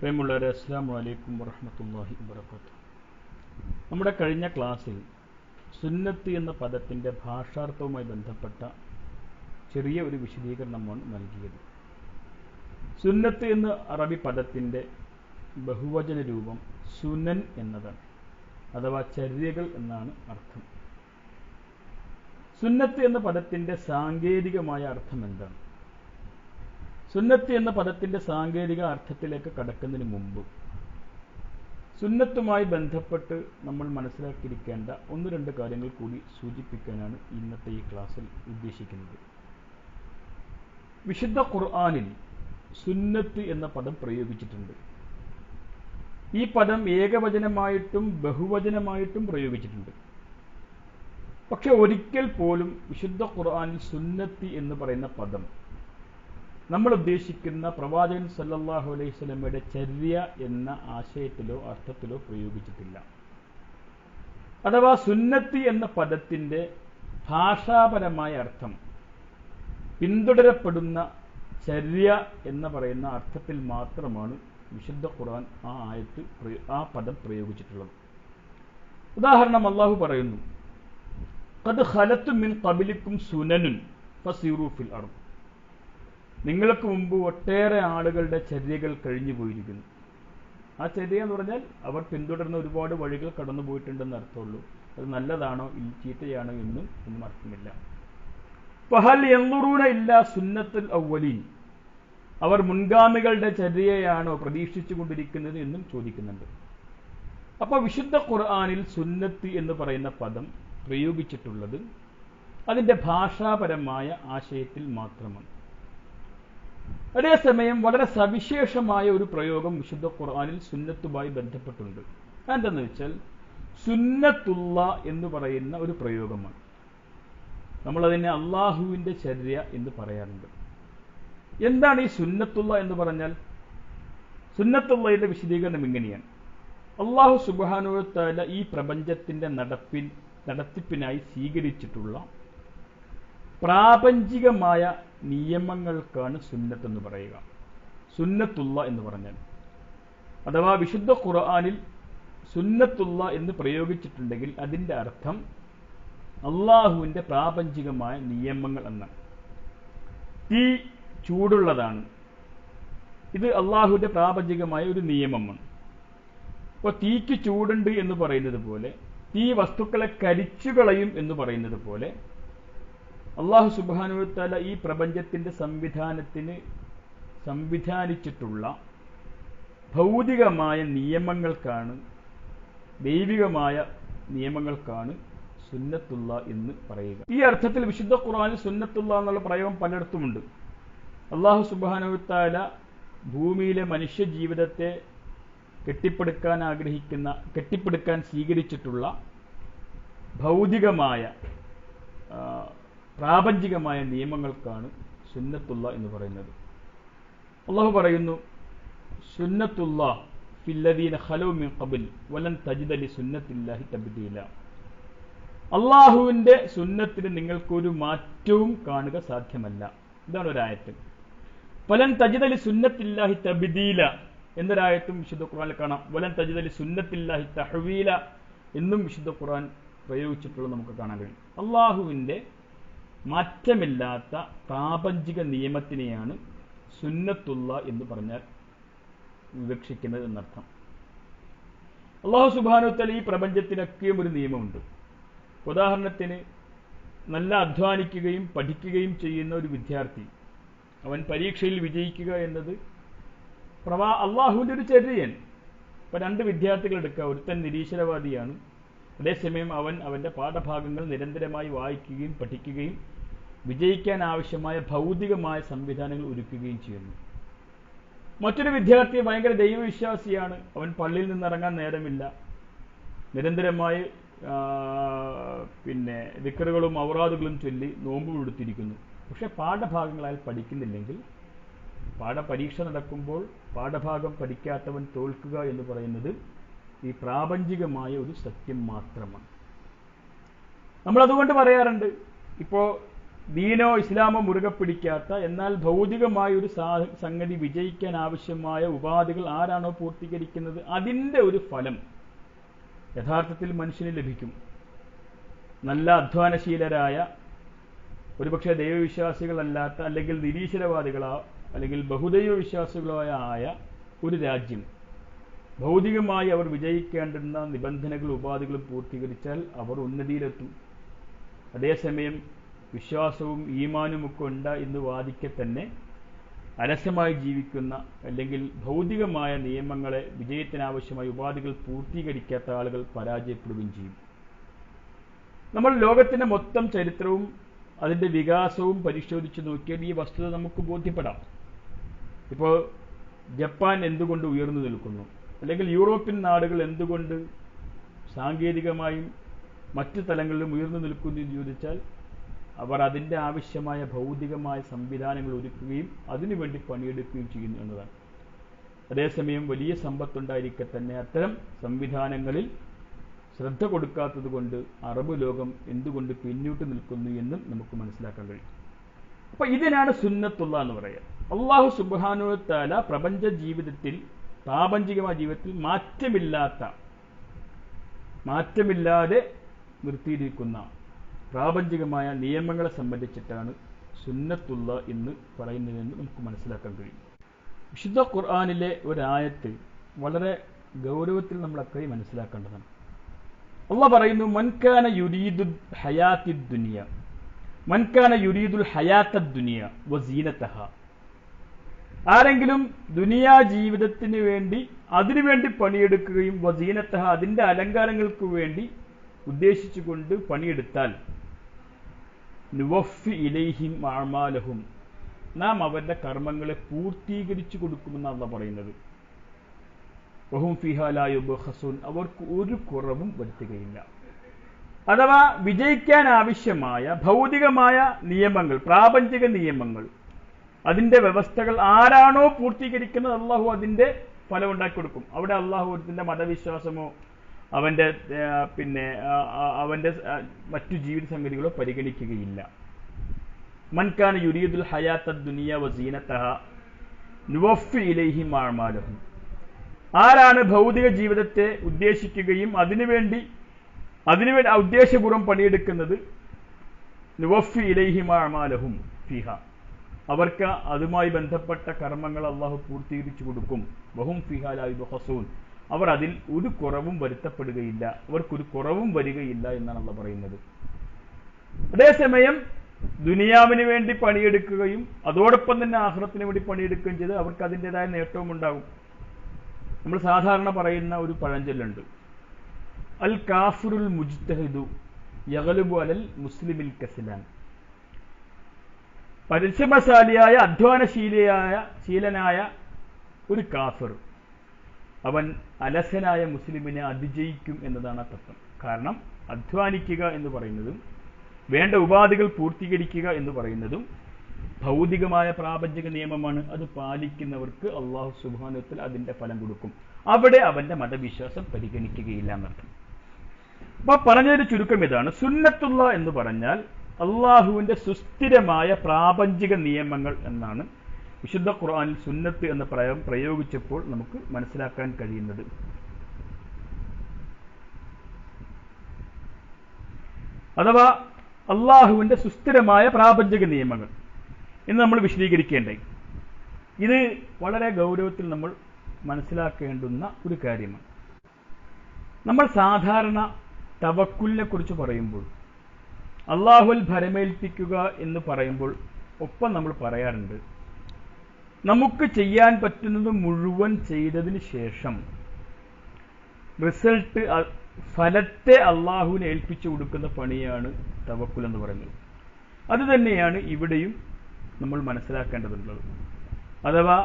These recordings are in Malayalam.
പ്രിയമുള്ളവരെ, അസ്സലാമു അലൈക്കും വറഹ്മത്തുള്ളാഹി വബറകാതുഹു. നമ്മുടെ കഴിഞ്ഞ ക്ലാസ്സിൽ സുന്നത്ത് എന്ന പദത്തിൻ്റെ ഭാഷാർത്ഥവുമായി ബന്ധപ്പെട്ട ചെറിയ ഒരു വിശദീകരണമാണ് നൽകിയത്. സുന്നത്ത് എന്ന അറബി പദത്തിൻ്റെ ബഹുവചന രൂപം സുനൻ എന്നതാണ്, അഥവാ ചര്യകൾ എന്നാണ് അർത്ഥം. സുന്നത്ത് എന്ന പദത്തിൻ്റെ സാങ്കേതികമായ അർത്ഥം എന്താണ്? സുന്നത്ത് എന്ന പദത്തിൻ്റെ സാങ്കേതിക അർത്ഥത്തിലേക്ക് കടക്കുന്നതിന് മുമ്പ് സുന്നത്തുമായി ബന്ധപ്പെട്ട് നമ്മൾ മനസ്സിലാക്കിയിരിക്കേണ്ട ഒന്ന് രണ്ട് കാര്യങ്ങൾ കൂടി സൂചിപ്പിക്കാനാണ് ഇന്നത്തെ ഈ ക്ലാസ്സിൽ ഉദ്ദേശിക്കുന്നത്. വിശുദ്ധ ഖുർആനിൽ സുന്നത്ത് എന്ന പദം പ്രയോഗിച്ചിട്ടുണ്ട്. ഈ പദം ഏകവചനമായിട്ടും ബഹുവചനമായിട്ടും പ്രയോഗിച്ചിട്ടുണ്ട്. പക്ഷെ ഒരിക്കൽ പോലും വിശുദ്ധ ഖുർആനിൽ സുന്നത്ത് എന്ന് പറയുന്ന പദം നമ്മൾ ഉദ്ദേശിക്കുന്ന പ്രവാചകൻ സല്ലല്ലാഹു അലൈഹി വസല്ലമയുടെ ചര്യ എന്ന ആശയത്തിലോ അർത്ഥത്തിലോ പ്രയോഗിച്ചിട്ടില്ല. അഥവാ സുന്നത്ത് എന്ന പദത്തിൻ്റെ ഭാഷാപരമായ അർത്ഥം പിന്തുടരപ്പെടുന്ന ചര്യ എന്ന് പറയുന്ന അർത്ഥത്തിൽ മാത്രമാണ് വിശുദ്ധ ഖുർആൻ ആ പദം പ്രയോഗിച്ചിട്ടുള്ളത്. ഉദാഹരണം, അല്ലാഹു പറയുന്നു, ഖദ് ഖലത്തു മിൻ ഖബലിക്കും സുനനുൻ ഫസിറു ഫിൽ അർദ്. നിങ്ങൾക്ക് മുമ്പ് ഒട്ടേറെ ആളുകളുടെ ചര്യകൾ കഴിഞ്ഞു പോയിരിക്കുന്നു. ആ ചര്യ എന്ന് പറഞ്ഞാൽ അവർ പിന്തുടർന്ന ഒരുപാട് വഴികൾ കടന്നു പോയിട്ടുണ്ടെന്ന് അർത്ഥമുള്ളൂ. അത് നല്ലതാണോ ചീത്തയാണോ ഒന്നും അർത്ഥമില്ല. ഫഹൽ യൻദുറൂന ഇല്ലാ സുന്നത്തുൽ അവ്വലീൻ. അവർ മുൻഗാമികളുടെ ചര്യയാണോ പ്രതീക്ഷിച്ചു കൊണ്ടിരിക്കുന്നത് എന്നും ചോദിക്കുന്നുണ്ട്. അപ്പോൾ വിശുദ്ധ ഖുർആനിൽ സുന്നത്ത് എന്ന് പറയുന്ന പദം പ്രയോഗിച്ചിട്ടുള്ളത് അതിൻ്റെ ഭാഷാപരമായ ആശയത്തിൽ മാത്രമാണ്. അതേസമയം വളരെ സവിശേഷമായ ഒരു പ്രയോഗം വിശുദ്ധ ഖുർആനിൽ സുന്നത്തുമായി ബന്ധപ്പെട്ടുണ്ട്. അതെന്തെന്ന് വെച്ചാൽ സുന്നത്തുള്ള എന്ന് പറയുന്ന ഒരു പ്രയോഗമാണ്. നമ്മളതിനെ അള്ളാഹുവിൻ്റെ ചര്യ എന്ന് പറയാറുണ്ട്. എന്താണ് ഈ സുന്നത്തുള്ള എന്ന് പറഞ്ഞാൽ? സുന്നത്തുള്ളയുടെ വിശദീകരണം ഇങ്ങനെയാണ്. അള്ളാഹു സുബ്ഹാനഹു വ തആല ഈ പ്രപഞ്ചത്തിൻ്റെ നടത്തിപ്പിനായി സ്വീകരിച്ചിട്ടുള്ള പ്രാപഞ്ചികമായ നിയമങ്ങൾക്കാണ് സുന്നത്ത് എന്ന് പറയുക. സുന്നത്തുള്ള എന്ന് പറഞ്ഞാൽ, അഥവാ വിശുദ്ധ ഖുർആനിൽ സുന്നത്തുള്ള എന്ന് പ്രയോഗിച്ചിട്ടുണ്ടെങ്കിൽ അതിൻ്റെ അർത്ഥം അള്ളാഹുവിൻ്റെ പ്രാപഞ്ചികമായ നിയമങ്ങൾ എന്നാണ്. തീ ചൂടുള്ളതാണ്, ഇത് അള്ളാഹുവിൻ്റെ പ്രാപഞ്ചികമായ ഒരു നിയമമാണ്. അപ്പോൾ തീക്ക് ചൂടുണ്ട് എന്ന് പറയുന്നത് പോലെ, തീ വസ്തുക്കളെ കരിച്ചുകളയും എന്ന് പറയുന്നത് പോലെ, അള്ളാഹു സുബ്ഹാനഹു വ തആല ഈ പ്രപഞ്ചത്തിൻ്റെ സംവിധാനിച്ചിട്ടുള്ള ഭൗതികമായ നിയമങ്ങൾക്കാണ്, ദൈവികമായ നിയമങ്ങൾക്കാണ് സുന്നത്തുള്ള എന്ന് പറയുക. ഈ അർത്ഥത്തിൽ വിശുദ്ധ ഖുർആനിൽ സുന്നത്തുള്ള എന്നുള്ള പ്രയോഗം പലയിടത്തുമുണ്ട്. അള്ളാഹു സുബ്ഹാനഹു വ തആല ഭൂമിയിലെ മനുഷ്യ ജീവിതത്തെ കെട്ടിപ്പടുക്കാൻ സ്വീകരിച്ചിട്ടുള്ള ഭൗതികമായ പ്രാപഞ്ചികമായ നിയമങ്ങൾക്കാണ് സുന്നത്തുള്ള എന്ന് പറയുന്നത്. അള്ളാഹു പറയുന്നു, സുന്നത്തുള്ള ഫില്ലദീന ഖലൂ മിൻ ഖബൽ വലൻ തജിദ ലിസുന്നത്തില്ലാഹി തബ്ദീല. അള്ളാഹുവിൻ്റെ സുന്നത്തിന് നിങ്ങൾക്കൊരു മാറ്റവും കാണുക സാധ്യമല്ല. ഇതാണ് ഒരായത്ത്. വലൻ തജിദ ലിസുന്നത്തില്ലാഹി തബ്ദീല എന്നൊരായത്തും വിശുദ്ധ ഖുർആനിൽ കാണാം. വലൻ തജിദ ലിസുന്നത്തില്ലാഹി തഹ്വീല എന്നും വിശുദ്ധ ഖുർആൻ പ്രയോഗിച്ചിട്ടുള്ളത് നമുക്ക് കാണാൻ കഴിയും. അള്ളാഹുവിൻ്റെ മാറ്റമില്ലാത്ത പ്രാപഞ്ചിക നിയമത്തിനെയാണ് സുന്നത്തുള്ള എന്ന് പറഞ്ഞാൽ വിവക്ഷിക്കുന്നത് എന്നർത്ഥം. അല്ലാഹു സുബ്ഹാനഹു വ തആല ഈ പ്രപഞ്ചത്തിനൊക്കെയും ഒരു നിയമമുണ്ട്. ഉദാഹരണത്തിന്, നല്ല അധ്വാനിക്കുകയും പഠിക്കുകയും ചെയ്യുന്ന ഒരു വിദ്യാർത്ഥി അവൻ പരീക്ഷയിൽ വിജയിക്കുക എന്നത് അള്ളാഹുവിൻ്റെ ഒരു ചര്യയാണ്. ഇപ്പോൾ രണ്ട് വിദ്യാർത്ഥികൾ എടുക്കുക. ഒരുത്തൻ നിരീശ്വരവാദിയാണ്, അതേസമയം അവൻ്റെ പാഠഭാഗങ്ങൾ നിരന്തരമായി വായിക്കുകയും പഠിക്കുകയും വിജയിക്കാൻ ആവശ്യമായ ഭൗതികമായ സംവിധാനങ്ങൾ ഒരുക്കുകയും ചെയ്യുന്നു. മറ്റൊരു വിദ്യാർത്ഥി ഭയങ്കര ദൈവവിശ്വാസിയാണ്, അവൻ പള്ളിയിൽ നിന്നിറങ്ങാൻ നേരമില്ല, നിരന്തരമായി ദിക്റുകളും ഔറാദുകളും ചൊല്ലി നോമ്പ് എടുത്തിരിക്കുന്നു. പക്ഷെ പാഠഭാഗങ്ങൾ അയാൾ പഠിക്കുന്നില്ലെങ്കിൽ, പരീക്ഷ നടക്കുമ്പോൾ പാഠഭാഗം പഠിക്കാത്തവൻ തോൽക്കുക എന്ന് പറയുന്നത് ഈ പ്രാപഞ്ചികമായ ഒരു സത്യം മാത്രമാണ്. നമ്മളതുകൊണ്ട് പറയാറുണ്ട്, ഇപ്പോൾ ദീനോ ഇസ്ലാമോ മുറുകെ പിടിക്കാത്ത, എന്നാൽ ഭൗതികമായ ഒരു സംഗതി വിജയിക്കാൻ ആവശ്യമായ ഉപാധികൾ ആരാണോ പൂർത്തീകരിക്കുന്നത് അതിൻ്റെ ഒരു ഫലം യഥാർത്ഥത്തിൽ മനുഷ്യന് ലഭിക്കും. നല്ല അധ്വാനശീലരായ, ഒരുപക്ഷെ ദൈവവിശ്വാസികളല്ലാത്ത, അല്ലെങ്കിൽ നിരീശ്വരവാദികളോ അല്ലെങ്കിൽ ബഹുദൈവ വിശ്വാസികളോ ആയ ഒരു രാജ്യം ഭൗതികമായി അവർ വിജയിക്കേണ്ടുന്ന നിബന്ധനകളും ഉപാധികളും പൂർത്തീകരിച്ചാൽ അവർ ഉന്നതിയിലെത്തും. അതേസമയം വിശ്വാസവും ഈമാനും ഒക്കെ ഉണ്ട് എന്ന് വാദിക്കെ തന്നെ അലസമായി ജീവിക്കുന്ന, അല്ലെങ്കിൽ ഭൗതികമായ നിയമങ്ങളെ വിജയത്തിനാവശ്യമായ ഉപാധികൾ പൂർത്തീകരിക്കാത്ത ആളുകൾ പരാജയപ്പെടുകയും ചെയ്യും. നമ്മൾ ലോകത്തിൻ്റെ മൊത്തം ചരിത്രവും അതിൻ്റെ വികാസവും പരിശോധിച്ച് നോക്കിയാൽ ഈ വസ്തുത നമുക്ക് ബോധ്യപ്പെടാം. ഇപ്പോൾ ജപ്പാൻ എന്തുകൊണ്ട് ഉയർന്നു നിൽക്കുന്നു, അല്ലെങ്കിൽ യൂറോപ്യൻ നാടുകൾ എന്തുകൊണ്ട് സാങ്കേതികമായും മറ്റു തലങ്ങളിലും ഉയർന്നു നിൽക്കുന്നു എന്ന് ചോദിച്ചാൽ അവർ അതിൻ്റെ ആവശ്യമായ ഭൗതികമായ സംവിധാനങ്ങൾ ഒരുക്കുകയും അതിനുവേണ്ടി പണിയെടുക്കുകയും ചെയ്യുന്നു എന്നതാണ്. അതേസമയം വലിയ സമ്പത്തുണ്ടായിരിക്കെ തന്നെ അത്തരം സംവിധാനങ്ങളിൽ ശ്രദ്ധ കൊടുക്കാത്തത് കൊണ്ട് അറബ് ലോകം എന്തുകൊണ്ട് പിന്നോട്ട് നിൽക്കുന്നു എന്നും നമുക്ക് മനസ്സിലാക്കാൻ കഴിയും. അപ്പോൾ ഇതിനാണ് സുന്നത്തുള്ള എന്ന് പറയുക. അല്ലാഹു സുബ്ഹാനഹു വ തആല പ്രപഞ്ച ജീവിതത്തിൽ, പ്രാപഞ്ചികമായ ജീവിതത്തിൽ മാറ്റമില്ലാതെ നിർത്തിയിരിക്കുന്ന പ്രാപഞ്ചികമായ നിയമങ്ങളെ സംബന്ധിച്ചിട്ടാണ് സുന്നത്തുള്ള എന്ന് പറയുന്നതെന്ന് നമുക്ക് മനസ്സിലാക്കാൻ കഴിയും. വിശുദ്ധ ഖുർആനിലെ ഒരായത്ത് വളരെ ഗൗരവത്തിൽ നമ്മളൊക്കെ മനസ്സിലാക്കേണ്ടതാണ്. അല്ലാഹു പറയുന്നു, മൻകാന യുരീദുൽ ഹയാത്തിദ് ദുനിയ മൻകാന യുരീദുൽ ഹയാത്തദ് ദുനിയ വസീനതഹ. ആരെങ്കിലും ദുനിയാ ജീവിതത്തിന് വേണ്ടി അതിനുവേണ്ടി പണിയെടുക്കുകയും വസീനതഹ അതിൻ്റെ അലങ്കാരങ്ങൾക്ക് വേണ്ടി ഉദ്ദേശിച്ചുകൊണ്ട് പണിയെടുത്താൽ നുവഫി ഇലൈഹിം അഅമാലഹും, നാം അവരുടെ കർമ്മങ്ങളെ പൂർത്തീകരിച്ചു കൊടുക്കുമെന്നാണ് അല്ലാഹു പറയുന്നത്. വഹും ഫീഹാ ലാ യുബ്ഖസൂൻ, അവർക്ക് ഒരു കുറവും വരുത്തുകയില്ല. അഥവാ വിജയിക്കാൻ ആവശ്യമായ ഭൗതികമായ നിയമങ്ങൾ, പ്രാപഞ്ചിക നിയമങ്ങൾ, അതിൻ്റെ വ്യവസ്ഥകൾ ആരാണോ പൂർത്തീകരിക്കുന്നത് അല്ലാഹു അതിൻ്റെ ഫലം ഉണ്ടാക്കി കൊടുക്കും. അവിടെ അല്ലാഹു ഒരുത്തിൻ്റെ മതവിശ്വാസമോ അവൻ്റെ മറ്റു ജീവിത സംഗതികളോ പരിഗണിക്കുകയില്ല. മൻകാന യുരീദുൽ ഹയാത്തദ് ദുനിയ വസീനതഹ നുവഫി ഇലൈഹിം അഅമാലഹും. ആരാണ് ഭൗതിക ജീവിതത്തെ ഉദ്ദേശിക്കുകയും അതിനുവേണ്ടി ഉദ്ദേശപൂർവ്വം പണിയെടുക്കുന്നത്, നുവഫി ഇലൈഹിം അഅമാലഹും ഫീഹ, അവർക്ക് അതുമായി ബന്ധപ്പെട്ട കർമ്മങ്ങൾ അല്ലാഹു പൂർത്തീകരിച്ചു കൊടുക്കും. വഹും ഫീഹാ ലാ യുബ്ഖസൂൻ, അവർ അതിൽ ഒരു കുറവും വരുത്തപ്പെടുകയില്ല, അവർക്കൊരു കുറവും വരികയില്ല എന്നാണ് അല്ലാഹു പറയുന്നത്. അതേസമയം ദുനിയാവിന് വേണ്ടി പണിയെടുക്കുകയും അതോടൊപ്പം തന്നെ ആഖിറത്തിന് വേണ്ടി പണിയെടുക്കുകയും ചെയ്ത് അവർക്ക് അതിൻ്റെതായ നേട്ടവും ഉണ്ടാകും. നമ്മൾ സാധാരണ പറയുന്ന ഒരു പഴഞ്ചൊല്ലുണ്ട്, അൽ കാഫിറുൽ മുജ്തഹിദു യഗ്ലിബു അലൽ മുസ്ലിമിൽ കസ്ലാൻ. പരിശ്രമശാലിയായ അധ്വാനശീലനായ ഒരു കാഫിർ അവൻ അലസനായ മുസ്ലിമിനെ അതിജയിക്കും എന്നതാണ് തത്വം. കാരണം അധ്വാനിക്കുക എന്ന് പറയുന്നതും വേണ്ട ഉപാധികൾ പൂർത്തീകരിക്കുക എന്ന് പറയുന്നതും ഭൗതികമായ പ്രാപഞ്ചിക നിയമമാണ്. അത് പാലിക്കുന്നവർക്ക് അല്ലാഹു സുബ്ഹാനഹു വ തആല അതിൻ്റെ ഫലം കൊടുക്കും. അവിടെ അവൻ്റെ മതവിശ്വാസം പരിഗണിക്കുകയില്ല എന്നർത്ഥം. അപ്പോൾ പറഞ്ഞതിന്റെ ചുരുക്കം ഇതാണ്, സുന്നത്തുള്ള എന്ന് പറഞ്ഞാൽ അള്ളാഹുവിൻ്റെ സുസ്ഥിരമായ പ്രാപഞ്ചിക നിയമങ്ങൾ എന്നാണ് വിശുദ്ധ ഖുർആനിൽ സുന്നത്ത് എന്ന പ്രയോഗിച്ചപ്പോൾ നമുക്ക് മനസ്സിലാക്കാൻ കഴിയുന്നത്. അഥവാ അള്ളാഹുവിൻ്റെ സുസ്ഥിരമായ പ്രാപഞ്ചിക നിയമങ്ങൾ എന്ന് നമ്മൾ വിശദീകരിക്കേണ്ടേ. ഇത് വളരെ ഗൗരവത്തിൽ നമ്മൾ മനസ്സിലാക്കേണ്ടുന്ന ഒരു കാര്യമാണ്. നമ്മൾ സാധാരണ തവക്കുലിനെ കുറിച്ച് പറയുമ്പോൾ, അള്ളാഹുവിൽ ഭരമേൽപ്പിക്കുക എന്ന് പറയുമ്പോൾ ഒപ്പം നമ്മൾ പറയാറുണ്ട്, നമുക്ക് ചെയ്യാൻ പറ്റുന്നത് മുഴുവൻ ചെയ്തതിന് ശേഷം റിസൾട്ട്, ഫലത്തെ അള്ളാഹുവിനെ ഏൽപ്പിച്ചു കൊടുക്കുന്ന പണിയാണ് തവക്കുൽ എന്ന് പറയുന്നത്. അതുതന്നെയാണ് ഇവിടെയും നമ്മൾ മനസ്സിലാക്കേണ്ടതുള്ളത്. അഥവാ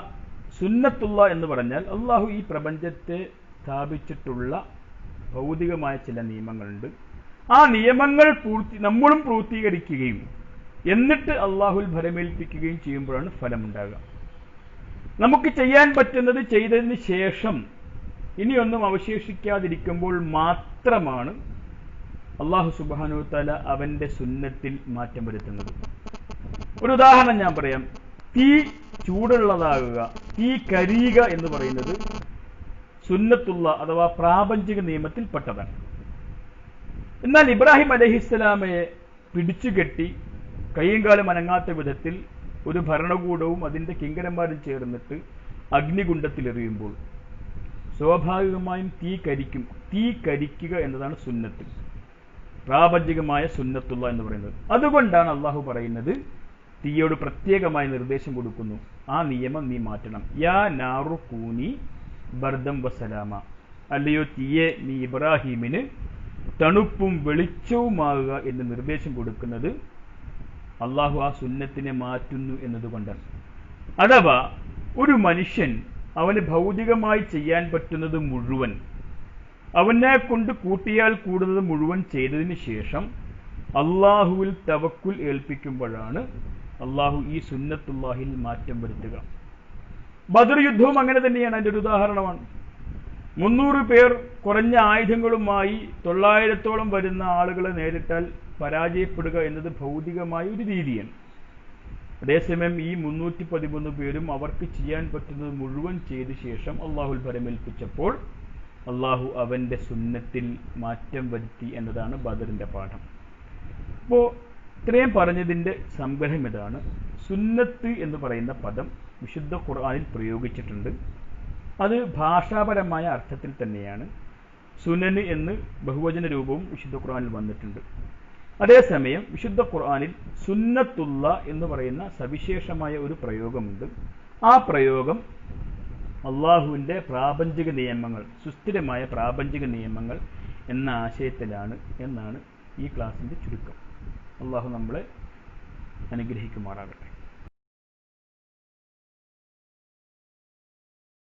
സുന്നത്തുള്ള എന്ന് പറഞ്ഞാൽ അള്ളാഹു ഈ പ്രപഞ്ചത്തെ സ്ഥാപിച്ചിട്ടുള്ള ഭൗതികമായ ചില നിയമങ്ങളുണ്ട്. ആ നിയമങ്ങൾ നമ്മളും പൂർത്തീകരിക്കുകയും എന്നിട്ട് അള്ളാഹുൽ ഭരമേൽപ്പിക്കുകയും ചെയ്യുമ്പോഴാണ് ഫലമുണ്ടാകുക. നമുക്ക് ചെയ്യാൻ പറ്റുന്നത് ചെയ്തതിന് ശേഷം ഇനിയൊന്നും അവശേഷിക്കാതിരിക്കുമ്പോൾ മാത്രമാണ് അള്ളാഹു സുബ്ഹാനഹു വ തആല അവൻ്റെ സുന്നത്തിൽ മാറ്റം വരുത്തുന്നത്. ഒരു ഉദാഹരണം ഞാൻ പറയാം. തീ ചൂടുള്ളതാകുക, തീ കരിയുക എന്ന് പറയുന്നത് സുന്നത്തുള്ള അഥവാ പ്രാപഞ്ചിക നിയമത്തിൽപ്പെട്ടതാണ്. എന്നാൽ ഇബ്രാഹിം അലൈഹിസ്സലാമയെ പിടിച്ചുകെട്ടി കയ്യും കാലും അനങ്ങാത്ത വിധത്തിൽ ഒരു ഭരണകൂടവും അതിന്റെ കിങ്കരന്മാരും ചേർന്നിട്ട് അഗ്നികുണ്ഡത്തിലെറിയുമ്പോൾ സ്വാഭാവികമായും തീ കരിക്കും. തീ കരിക്കുക എന്നതാണ് സുന്നത്ത്, പ്രാപഞ്ചികമായ സുന്നത്തുള്ള എന്ന് പറയുന്നത്. അതുകൊണ്ടാണ് അള്ളാഹു പറയുന്നത്, തീയോട് പ്രത്യേകമായ നിർദ്ദേശം കൊടുക്കുന്നു, ആ നിയമം നീ മാറ്റണം. യാ നാറു കൂനി ബർദം വസലാമ, അല്ലയോ തീയെ നീ ഇബ്രാഹീമിന് തണുപ്പും വെളിച്ചവുമാകുക എന്ന് നിർദ്ദേശം കൊടുക്കുന്നത് അള്ളാഹു ആ സുന്നത്തിനെ മാറ്റുന്നു എന്നതുകൊണ്ടാണ്. അഥവാ ഒരു മനുഷ്യൻ അവന് ഭൗതികമായി ചെയ്യാൻ പറ്റുന്നത് മുഴുവൻ, അവനെ കൊണ്ട് കൂട്ടിയാൽ കൂടുന്നത് മുഴുവൻ ചെയ്തതിന് ശേഷം അള്ളാഹുവിൽ തവക്കുൽ ഏൽപ്പിക്കുമ്പോഴാണ് അള്ളാഹു ഈ സുന്നത്തുല്ലാഹിൽ മാറ്റം വരുത്തുക. ബദർ യുദ്ധവും അങ്ങനെ തന്നെയാണ്. അതിൻ്റെ ഒരു ഉദാഹരണമാണ്. 300 പേർ കുറഞ്ഞ ആയുധങ്ങളുമായി 900ഓളം വരുന്ന ആളുകളെ നേരിട്ടാൽ പരാജയപ്പെടുക എന്നത് ഭൗതികമായ ഒരു രീതിയാണ്. അതേസമയം ഈ 313 പേരും അവർക്ക് ചെയ്യാൻ പറ്റുന്നത് മുഴുവൻ ചെയ്ത ശേഷം അള്ളാഹുൽ ഫരമേൽപ്പിച്ചപ്പോൾ അള്ളാഹു അവന്റെ സുന്നത്തിൽ മാറ്റം വരുത്തി എന്നതാണ് ബദറിന്റെ പാഠം. അപ്പോൾ ഇത്രയും പറഞ്ഞതിന്റെ സംഗ്രഹം ഇതാണ്. സുന്നത്ത് എന്ന് പറയുന്ന പദം വിശുദ്ധ ഖുർആനിൽ പ്രയോഗിച്ചിട്ടുണ്ട്. അത് ഭാഷാപരമായ അർത്ഥത്തിൽ തന്നെയാണ്. സുനന് എന്ന് ബഹുവചന രൂപവും വിശുദ്ധ ഖുർആനിൽ വന്നിട്ടുണ്ട്. അതേസമയം വിശുദ്ധ ഖുർആനിൽ സുന്നത്തുള്ള എന്ന് പറയുന്ന സവിശേഷമായ ഒരു പ്രയോഗമുണ്ട്. ആ പ്രയോഗം അള്ളാഹുവിൻ്റെ പ്രാപഞ്ചിക നിയമങ്ങൾ, സുസ്ഥിരമായ പ്രാപഞ്ചിക നിയമങ്ങൾ എന്ന ആശയത്തിലാണ് എന്നാണ് ഈ ക്ലാസിൻ്റെ ചുരുക്കം. അള്ളാഹു നമ്മളെ അനുഗ്രഹിക്കുമാറാകട്ടെ.